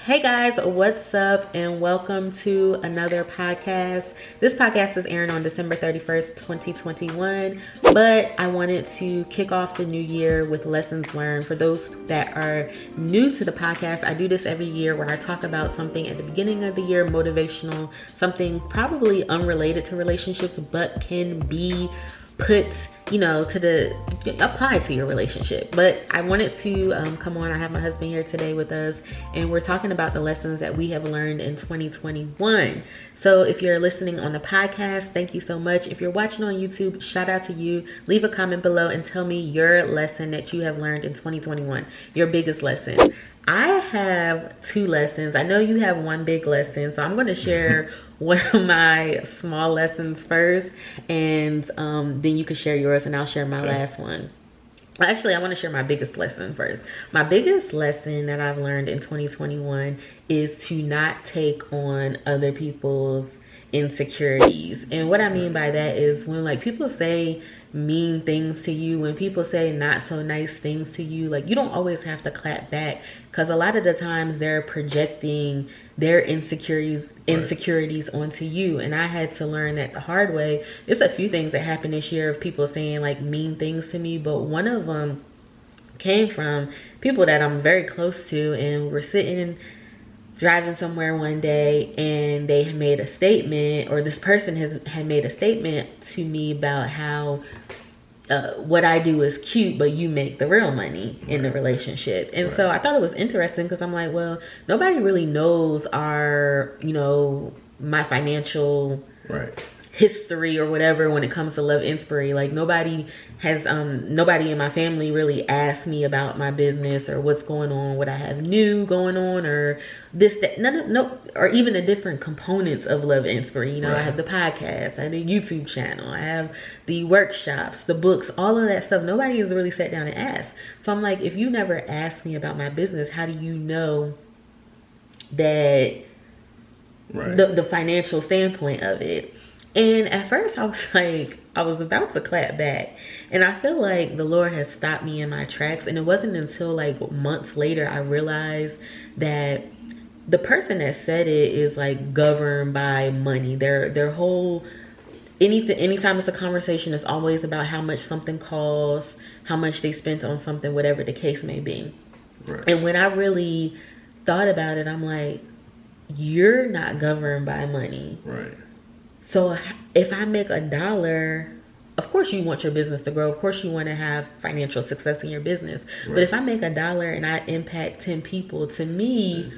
Hey guys, what's up and welcome to another podcast. This podcast is airing on December 31st, 2021, but I wanted to kick off the new year with lessons learned. For those that are new to the podcast, I do this every year where I talk about something at the beginning of the year, motivational, something probably unrelated to relationships, but can be put apply to your relationship. But I wanted to come on. I have my husband here today with us, and we're talking about the lessons that we have learned in 2021. So if you're listening on the podcast, thank you so much. If you're watching on YouTube, shout out to you. Leave a comment below and tell me your lesson that you have learned in 2021, your biggest lesson. I have two lessons. I know you have one big lesson, so I'm going to share one of my small lessons first, and then you can share yours and I'll share my last one. Actually, I want to share my biggest lesson first. My biggest lesson that I've learned in 2021 is to not take on other people's insecurities. And what I mean by that is when people say mean things to you, when people say not so nice things to you, you don't always have to clap back, because a lot of the times they're projecting their insecurities onto you. And I had to learn that the hard way. It's a few things that happened this year of people saying mean things to me, but one of them came from people that I'm very close to, and we're sitting driving somewhere one day, and they made a statement, or this person had made a statement to me about how what I do is cute, but you make the real money in the relationship. And so I thought it was interesting, because I'm like, well, nobody really knows my financial history or whatever when it comes to Love Inspiry. nobody in my family really asked me about my business or what's going on, what I have new going on, or this, that, no, or even the different components of Love Inspiry. I have the podcast, I have the YouTube channel, I have the workshops, the books, all of that stuff. Nobody has really sat down and asked. So I'm like, if you never asked me about my business, how do you know that the financial standpoint of it? And at first I was about to clap back, and I feel like the Lord has stopped me in my tracks. And it wasn't until months later I realized that the person that said it is governed by money. Their whole anytime it's a conversation, it's always about how much something costs, how much they spent on something, whatever the case may be. And when I really thought about it, I'm like, you're not governed by money. So if I make $1, of course you want your business to grow. Of course you want to have financial success in your business. But if I make $1 and I impact 10 people, to me,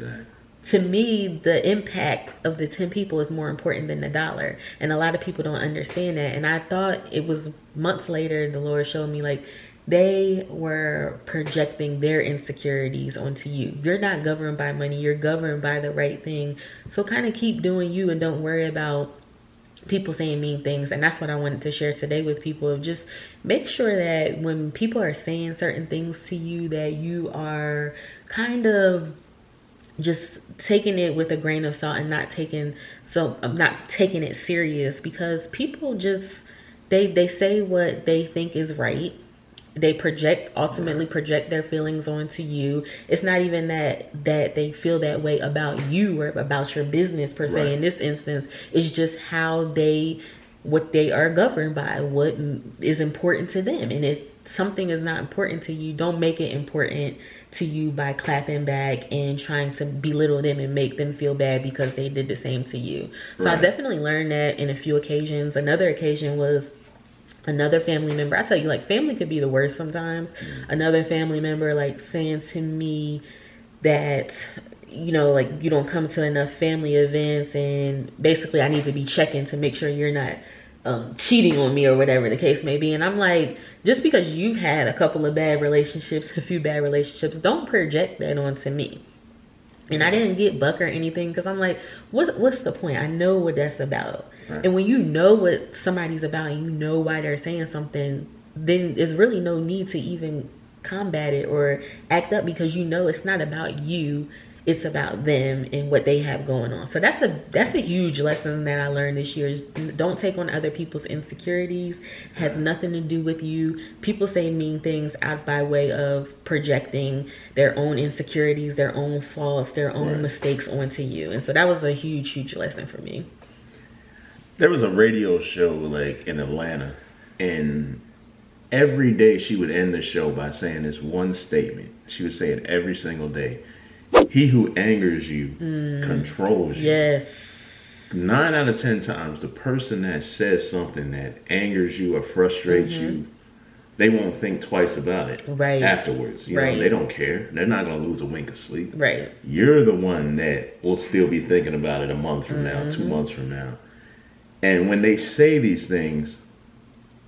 the impact of the 10 people is more important than the $1. And a lot of people don't understand that. And I thought it was months later, the Lord showed me they were projecting their insecurities onto you. You're not governed by money. You're governed by the right thing. So kind of keep doing you, and don't worry about people saying mean things. And that's what I wanted to share today with people. Just make sure that when people are saying certain things to you, that you are kind of just taking it with a grain of salt and not taking it serious, because people just they say what they think is right. They ultimately project their feelings onto you. It's not even that they feel that way about you or about your business per se. In this instance, it's just what they are governed by, what is important to them. And if something is not important to you, don't make it important to you by clapping back and trying to belittle them and make them feel bad because they did the same to you. So I definitely learned that in a few occasions. Another occasion was another family member. I tell you, family could be the worst sometimes. Another family member saying to me that you don't come to enough family events, and basically I need to be checking to make sure you're not cheating on me or whatever the case may be. And I'm like, just because you've had a couple of bad relationships, a few bad relationships, don't project that onto me. And I didn't get buck or anything, because I'm like, what's the point? I know what that's about. And when you know what somebody's about and you know why they're saying something, then there's really no need to even combat it or act up, because you know it's not about you. it's about them and what they have going on. So that's a huge lesson that I learned this year, is don't take on other people's insecurities. Has nothing to do with you. People say mean things out by way of projecting their own insecurities, their own faults, their own mistakes onto you. And so that was a huge lesson for me. There was a radio show like in Atlanta, and every day she would end the show by saying this one statement. She would say it every single day. He who angers you controls you. Yes. 9 out of 10 times, the person that says something that angers you or frustrates you, they won't think twice about it afterwards. You know, they don't care. They're not going to lose a wink of sleep. Right. You're the one that will still be thinking about it a month from now, 2 months from now. And when they say these things,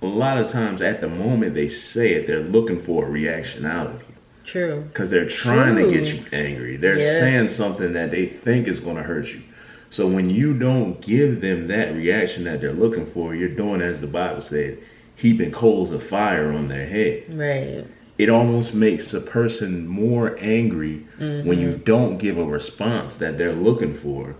a lot of times at the moment they say it, they're looking for a reaction out of you. True. Because they're trying to get you angry. They're saying something that they think is going to hurt you. So when you don't give them that reaction that they're looking for, you're doing, as the Bible said, heaping coals of fire on their head. Right. It almost makes a person more angry when you don't give a response that they're looking for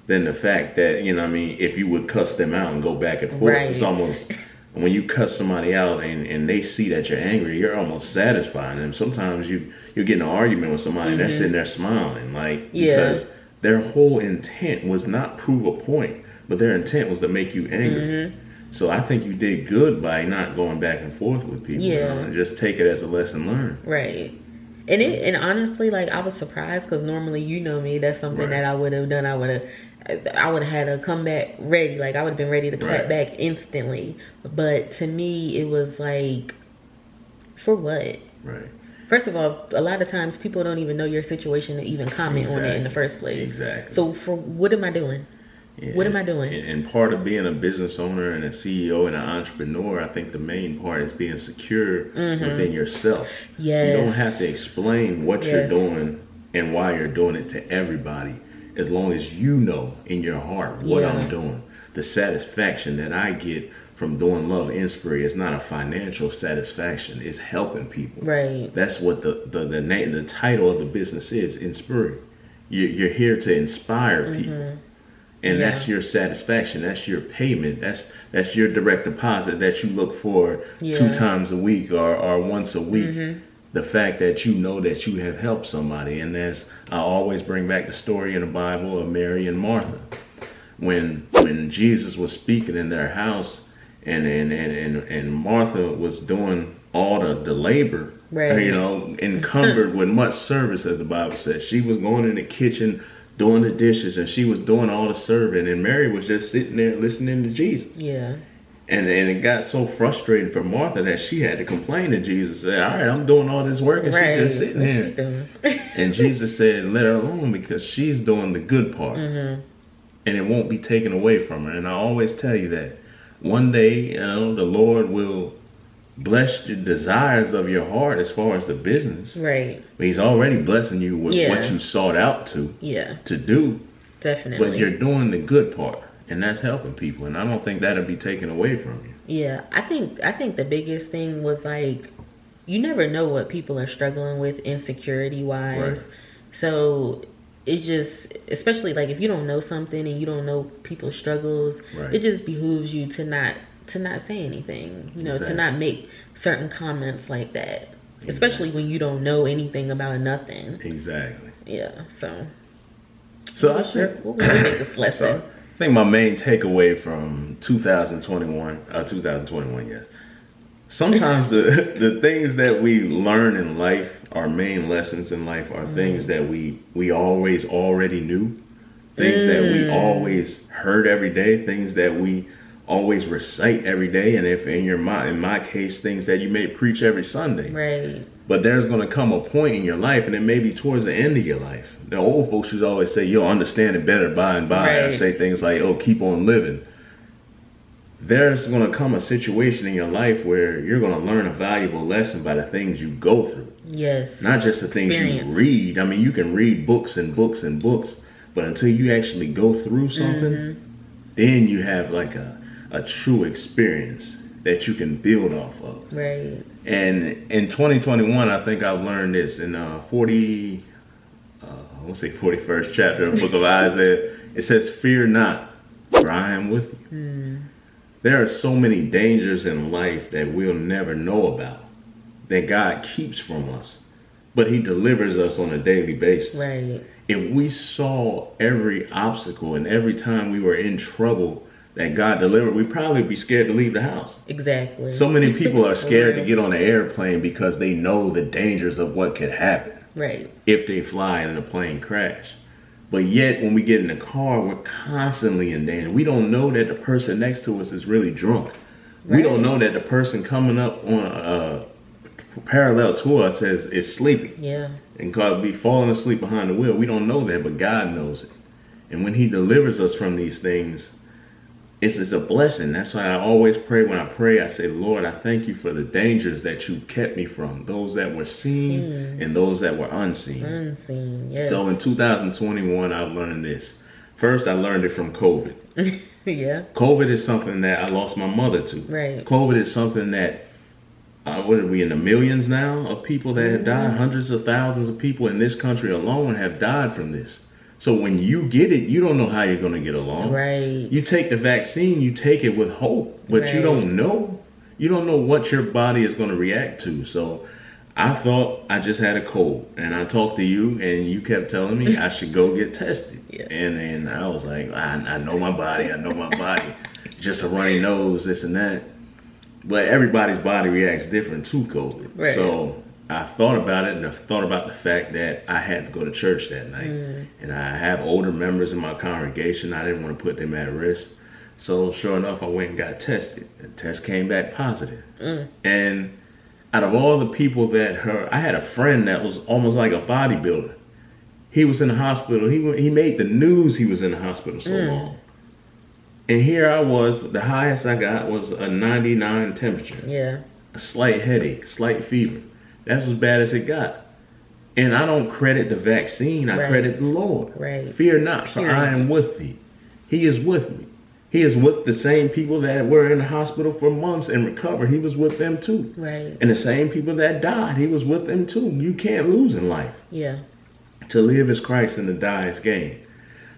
than the fact that, you know what I mean, if you would cuss them out and go back and forth. It's almost... When you cuss somebody out and they see that you're angry, you're almost satisfying them. Sometimes you get in an argument with somebody and they're sitting there smiling, like, because their whole intent was not prove a point, but their intent was to make you angry. So I think you did good by not going back and forth with people. You know, and just take it as a lesson learned. Right. And honestly, like, I was surprised, because normally, you know me, that's something that I would have done. I would have had a comeback ready. Like, I would have been ready to clap back instantly. But to me, it was like, for what? Right. First of all, a lot of times people don't even know your situation to even comment on it in the first place. Exactly. So for what am I doing? Yeah. What am I doing? And part of being a business owner and a CEO and an entrepreneur, I think the main part is being secure within yourself. Yes. You don't have to explain what you're doing and why you're doing it to everybody, as long as you know in your heart what I'm doing. The satisfaction that I get from doing Love Inspiry is not a financial satisfaction. It's helping people. Right. That's what the name, the title of the business is, Inspiry. You're here to inspire people. And that's your satisfaction. That's your payment. That's your direct deposit that you look for 2 times a week or once a week. The fact that you know that you have helped somebody. And as I always bring back the story in the Bible of Mary and Martha. When Jesus was speaking in their house and Martha was doing all the labor, you know, encumbered with much service, as the Bible says. She was going in the kitchen doing the dishes, and she was doing all the serving, and Mary was just sitting there listening to Jesus. Yeah. And it got so frustrating for Martha that she had to complain to Jesus. Say, all right, I'm doing all this work, and she's just sitting there. And Jesus said, let her alone, because she's doing the good part. And it won't be taken away from her. And I always tell you that one day, you know, the Lord will bless the desires of your heart as far as the business. Right. But He's already blessing you with what you sought out to do. Definitely. But you're doing the good part, and that's helping people. And I don't think that'll be taken away from you. Yeah, I think the biggest thing was, like, you never know what people are struggling with insecurity wise. So it just, especially like if you don't know something and you don't know people's struggles, it just behooves you to not say anything, you know, to not make certain comments like that, especially when you don't know anything about nothing. Exactly. Yeah. So I think what would you make this lesson? I think my main takeaway from 2021, yes. Sometimes the things that we learn in life, our main lessons in life, are things that we always already knew, things that we always heard every day, things that we always recite every day, and if in my case, things that you may preach every Sunday. Right. But there's going to come a point in your life, and it may be towards the end of your life. The old folks used to always say, you'll understand it better by and by, or say things like, oh, keep on living. There's going to come a situation in your life where you're going to learn a valuable lesson by the things you go through. Yes. Not just the things you read. I mean, you can read books and books and books, but until you actually go through something, then you have like a true experience that you can build off of. Right. And in 2021, I think I've learned this in 40 I want to say 41st chapter of the book of Isaiah. It says, fear not, for I am with you. There are so many dangers in life that we'll never know about, that God keeps from us, but he delivers us on a daily basis. Right. If we saw every obstacle and every time we were in trouble that God delivered, we'd probably be scared to leave the house. Exactly. So many people are scared to get on an airplane because they know the dangers of what could happen. Right. If they fly and the plane crash. But yet when we get in the car, we're constantly in danger. We don't know that the person next to us is really drunk. Right. We don't know that the person coming up on parallel to us is sleeping. Yeah. And could be falling asleep behind the wheel. We don't know that, but God knows it. And when he delivers us from these things, it's a blessing. That's why I always pray. When I pray, I say, Lord, I thank you for the dangers that you kept me from, those that were seen and those that were unseen. Unseen, yes. So in 2021, I've learned this. First, I learned it from COVID. Yeah. COVID is something that I lost my mother to. Right. COVID is something that, what are we, in the millions now of people that have died? Hundreds of thousands of people in this country alone have died from this. So when you get it, you don't know how you're going to get along. Right. You take the vaccine, you take it with hope, but you don't know. You don't know what your body is going to react to. So I thought I just had a cold, and I talked to you, and you kept telling me I should go get tested. Yeah. And I was like, I know my body. I know my body. Just a runny nose, this and that. But everybody's body reacts different to COVID. Right. So I thought about it, and I thought about the fact that I had to go to church that night. And I have older members in my congregation. I didn't want to put them at risk. So sure enough, I went and got tested. The test came back positive. And out of all the people that I had a friend that was almost like a bodybuilder. He was in the hospital. He made the news he was in the hospital so long. And here I was, the highest I got was a 99 temperature. Yeah. A slight headache, slight fever. That's as bad as it got. And I don't credit the vaccine, I credit the Lord. Right. Fear not, for I am with thee. He is with me. He is with the same people that were in the hospital for months and recovered. He was with them too. Right. And the same people that died, he was with them too. You can't lose in life. Yeah. To live is Christ and to die is gain.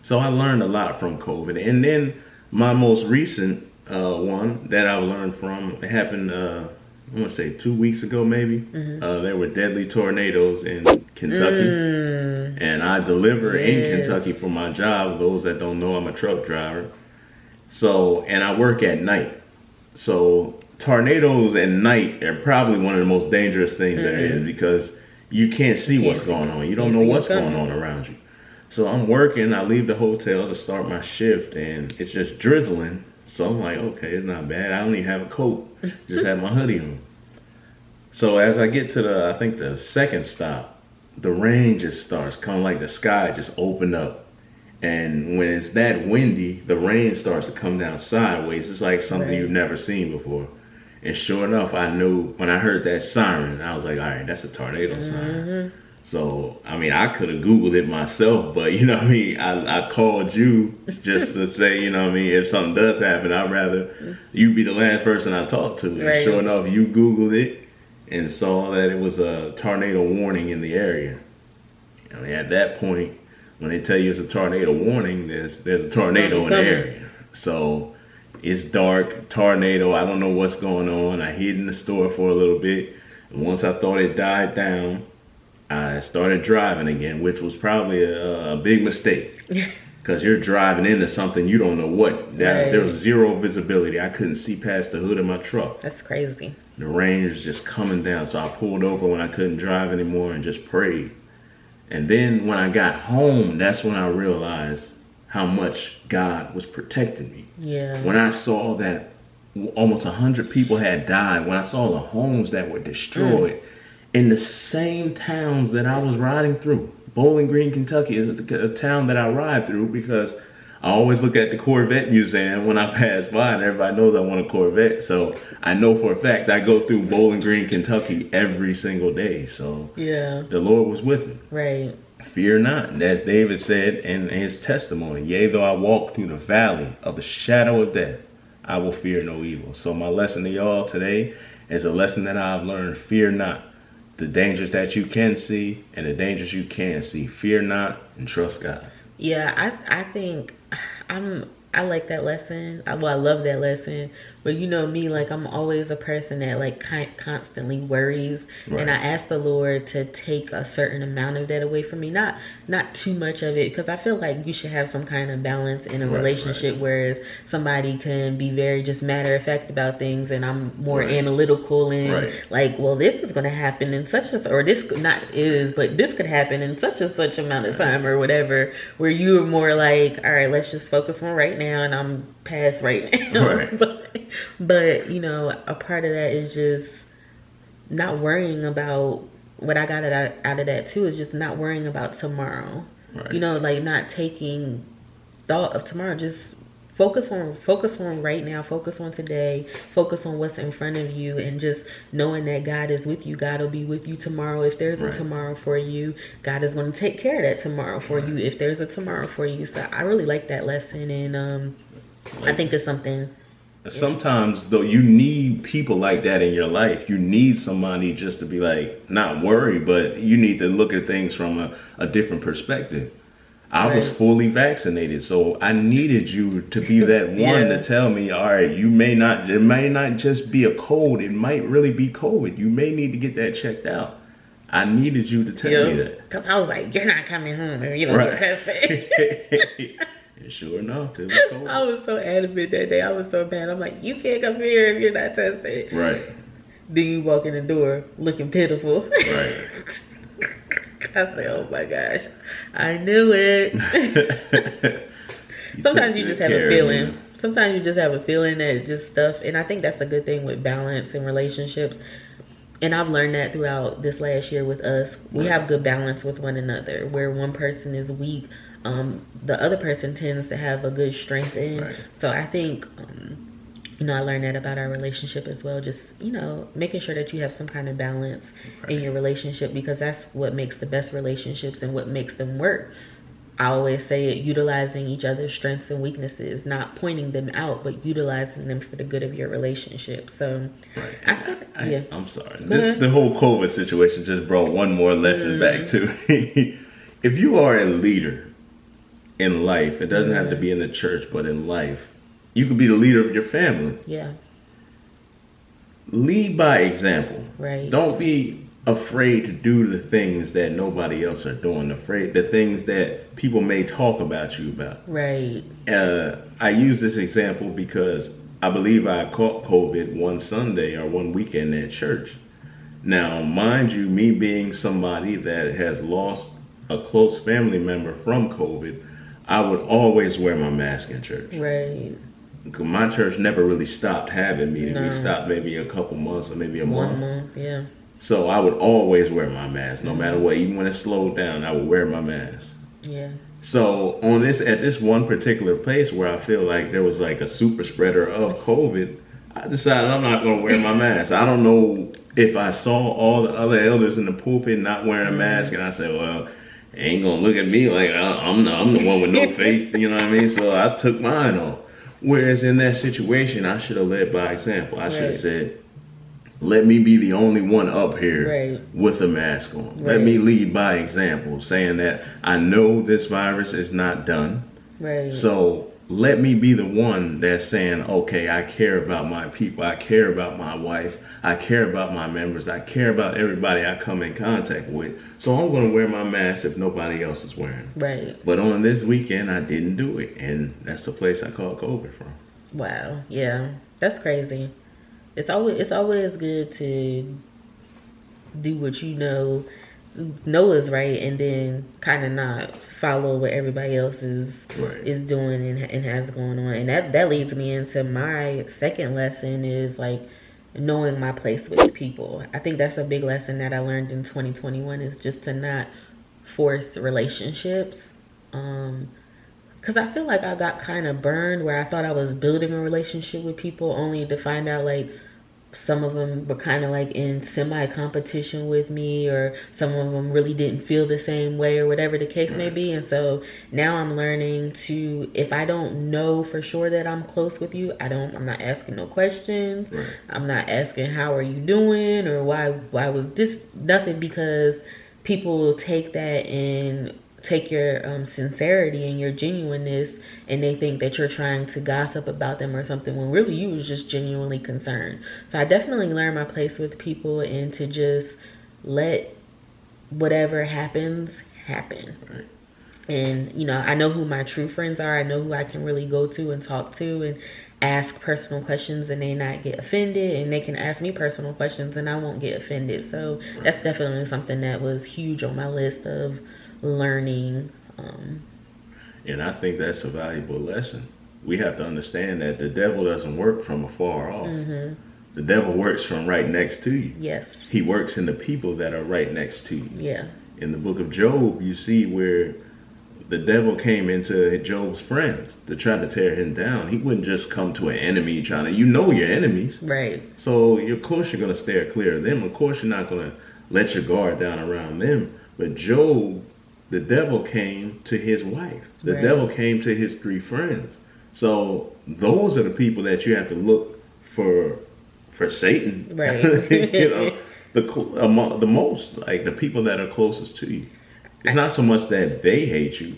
So I learned a lot from COVID. And then my most recent one that I learned from, it happened, I want to say 2 weeks ago maybe. There were deadly tornadoes in Kentucky. And I deliver in Kentucky for my job. Those that don't know, I'm a truck driver. So, and I work at night. So tornadoes at night are probably one of the most dangerous things there is, because you can't see what's going on. You don't know what's going on around you. So I'm working, I leave the hotel to start my shift, and it's just drizzling. So I'm like, okay, it's not bad. I don't even have a coat. Just have my hoodie on. So as I get to I think the second stop, the rain just starts coming, like the sky just opened up. And when it's that windy, the rain starts to come down sideways. It's like something you've never seen before. And sure enough, I knew when I heard that siren, I was like, all right, that's a tornado siren. So, I mean, I could have Googled it myself, but you know what I mean? I called you just to say, you know what I mean, if something does happen, I'd rather you be the last person I talk to. And sure enough, you Googled it and saw that it was a tornado warning in the area. I mean, at that point, when they tell you it's a tornado warning, there's a tornado in the area. So it's dark, tornado, I don't know what's going on. I hid in the store for a little bit. And once I thought it died down, I started driving again, which was probably a big mistake. Because you're driving into something you don't know what. There was zero visibility. I couldn't see past the hood of my truck. That's crazy. The rain was just coming down. So I pulled over when I couldn't drive anymore and just prayed. And then when I got home, that's when I realized how much God was protecting me. Yeah. When I saw that almost 100 people had died, when I saw the homes that were destroyed in the same towns that I was riding through. Bowling Green, Kentucky is a town that I ride through because I always look at the Corvette Museum when I pass by, and everybody knows I want a Corvette. So I know for a fact I go through Bowling Green, Kentucky every single day. So the Lord was with me. Right. Fear not, as David said in his testimony, yea, though I walk through the valley of the shadow of death, I will fear no evil. So my lesson to y'all today is a lesson that I've learned. Fear not. the dangers that you can see and the dangers you can't see. Fear not and trust God. Yeah, I think I like that lesson. I love that lesson. But you know me, like I'm always a person that like constantly worries, Right. and I ask the Lord to take a certain amount of that away from me. Not too much of it, because I feel like you should have some kind of balance in a relationship. Whereas somebody can be very just matter of fact about things, and I'm more analytical and like, well, this is going to happen in such a, or this not is, but this could happen in such and such amount of time or whatever. Where you are more like, all right, let's just focus on right now, and I'm past right now. Right. But you know, a part of that is just not worrying about what I got out of that too, is just not worrying about tomorrow. Right. You know, like not taking thought of tomorrow. Just focus on right now, focus on today, focus on what's in front of you, and just knowing that God is with you. God will be with you tomorrow. If there's a tomorrow for you, God is going to take care of that tomorrow for you, if there's a tomorrow for you. So I really like that lesson, and I think it's something. Sometimes though, you need people like that in your life. You need somebody just to be like, not worry, but you need to look at things from a different perspective. I was fully vaccinated, so I needed you to be that one to tell me, all right, it may not just be a cold, it might really be COVID. You may need to get that checked out. I needed you to tell me that. Because I was like, you're not coming home if you don't get tested. And sure enough, it was cold. I was so adamant that day. I was so bad. I'm like, you can't come here if you're not tested. Right. Then you walk in the door looking pitiful. Right. I say, oh my gosh, I knew it. Sometimes you just have a feeling. Sometimes you just have a feeling that just stuff, and I think that's a good thing with balance in relationships. And I've learned that throughout this last year with us. We have good balance with one another. Where one person is weak, the other person tends to have a good strength in. Right. So I think, you know, I learned that about our relationship as well. Just, you know, making sure that you have some kind of balance in your relationship, because that's what makes the best relationships and what makes them work. I always say it, utilizing each other's strengths and weaknesses, not pointing them out, but utilizing them for the good of your relationship. So, I'm sorry. The whole COVID situation just brought one more lesson back to me. If you are a leader in life, it doesn't have to be in the church, but in life, you could be the leader of your family. Yeah. Lead by example. Right. Don't be afraid to do the things that nobody else are doing. The things that people may talk about you about. Right. I use this example because I believe I caught COVID one Sunday or one weekend at church. Now, mind you, me being somebody that has lost a close family member from COVID, I would always wear my mask in church. Right. My church never really stopped having me. We stopped maybe a couple months or maybe a month. 1 month, yeah. So I would always wear my mask, no matter what. Even when it slowed down, I would wear my mask. Yeah. So at this one particular place where I feel like there was like a super spreader of COVID, I decided I'm not going to wear my mask. I don't know if I saw all the other elders in the pulpit not wearing a mask, and I said, well, they ain't going to look at me like I'm the one with no faith, you know what I mean? So I took mine off. Whereas in that situation, I should have led by example. I should have said, let me be the only one up here with a mask on. Let me lead by example, saying that I know this virus is not done. Right. So let me be the one that's saying, okay, I care about my people. I care about my wife. I care about my members. I care about everybody I come in contact with. So I'm going to wear my mask if nobody else is wearing it. Right. But on this weekend, I didn't do it. And that's the place I called COVID from. Wow. Yeah. That's crazy. It's always good to do what you know is right, and then kind of not follow what everybody else is doing and has going on. And that leads me into my second lesson, is like knowing my place with people. I think that's a big lesson that I learned in 2021, is just to not force relationships. Because I feel like I got kind of burned where I thought I was building a relationship with people only to find out like some of them were kind of like in semi-competition with me, or some of them really didn't feel the same way, or whatever the case may be. And so now I'm learning to, if I don't know for sure that I'm close with you, I'm not asking no questions. I'm not asking how are you doing, or why was this, nothing, because people will take that and take your sincerity and your genuineness, and they think that you're trying to gossip about them or something, when really you was just genuinely concerned. So I definitely learned my place with people, and to just let whatever happens happen. And you know, I know who my true friends are. I know who I can really go to and talk to and ask personal questions, and they not get offended, and they can ask me personal questions and I won't get offended. So that's definitely something that was huge on my list of learning. And I think that's a valuable lesson. We have to understand that the devil doesn't work from afar off. The devil works from right next to you. Yes. He works in the people that are right next to you. Yeah. In the book of Job, you see where the devil came into Job's friends to try to tear him down. He wouldn't just come to an enemy trying to, you know your enemies. Right. So of course you're going to steer clear of them. Of course you're not going to let your guard down around them. But Job, the devil came to his wife. The devil came to his 3 friends. So those are the people that you have to look for Satan. Right. You know, the most, like the people that are closest to you. It's not so much that they hate you,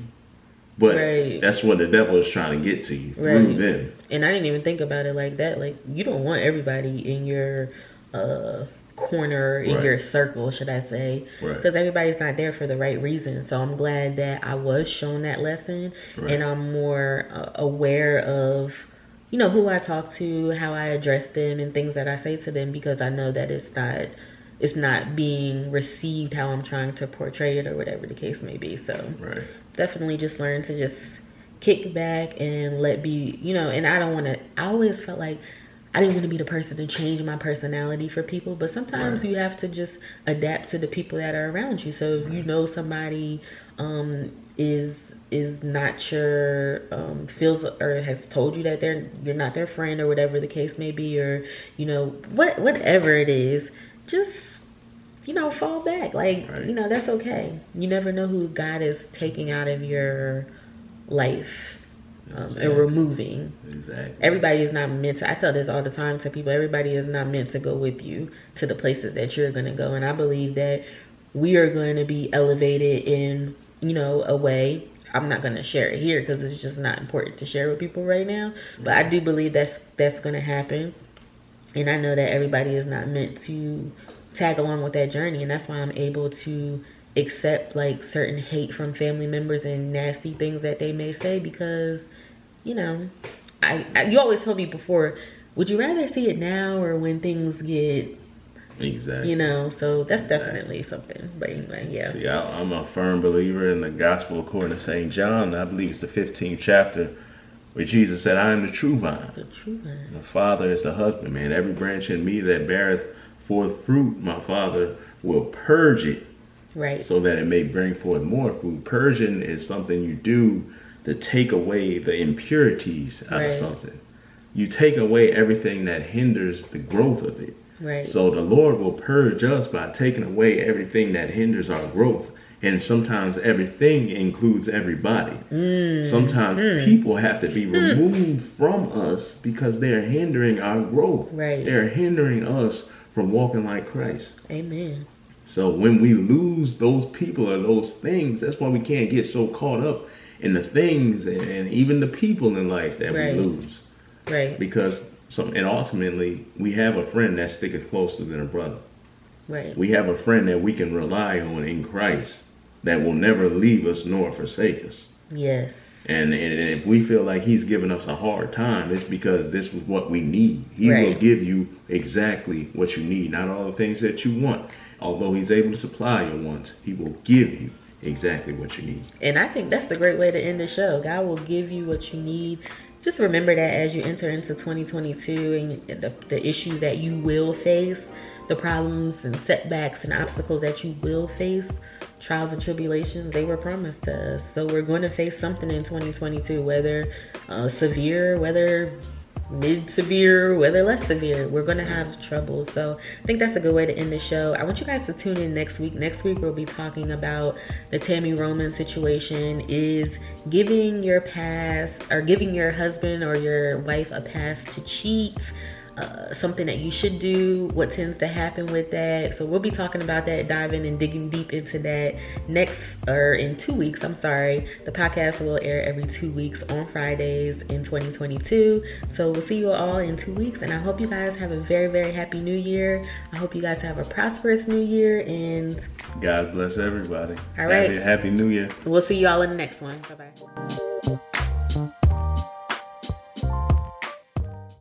but that's what the devil is trying to get to you through them. And I didn't even think about it like that. Like, you don't want everybody in your corner, in your circle, should I say, because everybody's not there for the right reason. So I'm glad that I was shown that lesson, and I'm more aware of, you know, who I talk to, how I address them, and things that I say to them, because I know that it's not being received how I'm trying to portray it, or whatever the case may be. So definitely just learn to just kick back and let be, you know. And I always felt like I didn't want to be the person to change my personality for people, but sometimes you have to just adapt to the people that are around you. So if you know somebody is not your feels, or has told you that you're not their friend, or whatever the case may be, or you know, whatever it is, just, you know, fall back. Like, you know, that's okay. You never know who God is taking out of your life. And removing. Everybody is not meant to, I tell this all the time to people, everybody is not meant to go with you to the places that you're going to go. And I believe that we are going to be elevated in, you know, a way. I'm not going to share it here because it's just not important to share with people right now. But I do believe that's going to happen. And I know that everybody is not meant to tag along with that journey. And that's why I'm able to accept like certain hate from family members and nasty things that they may say, because, you know, you always told me before, would you rather see it now or when things get, you know? So that's definitely something. But anyway, See, I'm a firm believer in the gospel according to St. John. I believe it's the 15th chapter, where Jesus said, I am the true vine. The true vine. My Father is the husbandman. Every branch in me that beareth forth fruit, my Father will purge it, so that it may bring forth more fruit. Purging is something you do to take away the impurities out of something. You take away everything that hinders the growth of it. So the Lord will purge us by taking away everything that hinders our growth. And sometimes everything includes everybody. Sometimes people have to be removed from us because they're hindering our growth. They're hindering us from walking like Christ. Amen. So when we lose those people or those things, that's why we can't get so caught up in the things and even the people in life that we lose. Because and ultimately, we have a friend that sticks closer than a brother. We have a friend that we can rely on in Christ that will never leave us nor forsake us. Yes. And if we feel like he's giving us a hard time, it's because this is what we need. He will give you exactly what you need, not all the things that you want. Although he's able to supply your wants, he will give you exactly what you need. And I think that's a great way to end the show. God will give you what you need. Just remember that as you enter into 2022 and the issues that you will face, the problems and setbacks and obstacles that you will face, trials and tribulations, they were promised to us. So we're going to face something in 2022, whether severe, whether mid-severe, whether less severe, we're gonna have trouble. So I think that's a good way to end the show. I want you guys to tune in next week. Next week we'll be talking about the Tammy Roman situation. Is giving your husband or your wife a pass to cheat something that you should do? What tends to happen with that? So we'll be talking about that, diving and digging deep into that in 2 weeks. I'm sorry. The podcast will air every 2 weeks on Fridays in 2022. So we'll see you all in 2 weeks, and I hope you guys have a very, very happy new year. I hope you guys have a prosperous new year, and God bless everybody. All right. Happy new year. We'll see you all in the next one. Bye-bye.